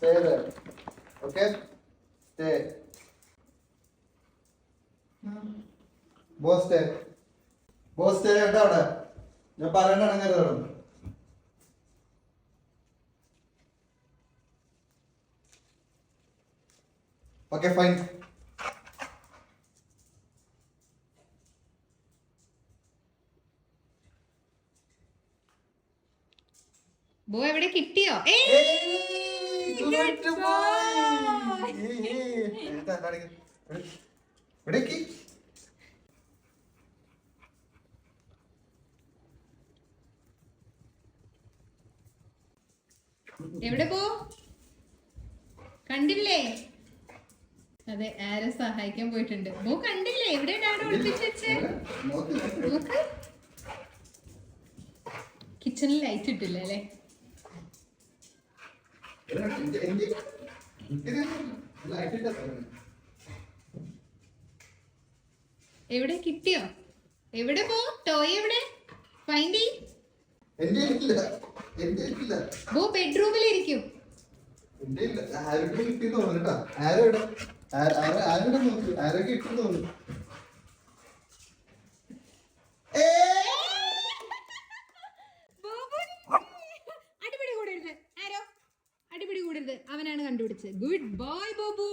Stay there. Okay? Stay. Boss stay. Boss stay കേട്ടോ അവിടെ. ഞാൻ പറയണ്ടത്. Okay, fine. ബോ എവിടെ കിട്ടിയോ? എവിടെ പോ? കണ്ടില്ലേ? അതെ, ആരോ സഹായിക്കാൻ പോയിട്ടുണ്ട്. ബോ കണ്ടില്ലേ? എവിടെ ഡാഡ ഒളിപ്പിച്ച് വെച്ചേ? നോക്ക്. കിച്ചണിൽ ലൈറ്റ് ഇട്ടില്ല അല്ലേ? എവിടെ കിട്ടിയോ? എവിടെ പോ? ടോയ് എവിടെ? ഫൈൻഡ് ചെയ്. ബോ ബെഡ്റൂമിലിരിക്കും. അടിപിടി കൂടരുത്. ആരോ അടിപിടി കൂടരുത്. അവനാണ് കണ്ടുപിടിച്ചത്. Good boy ബോബു.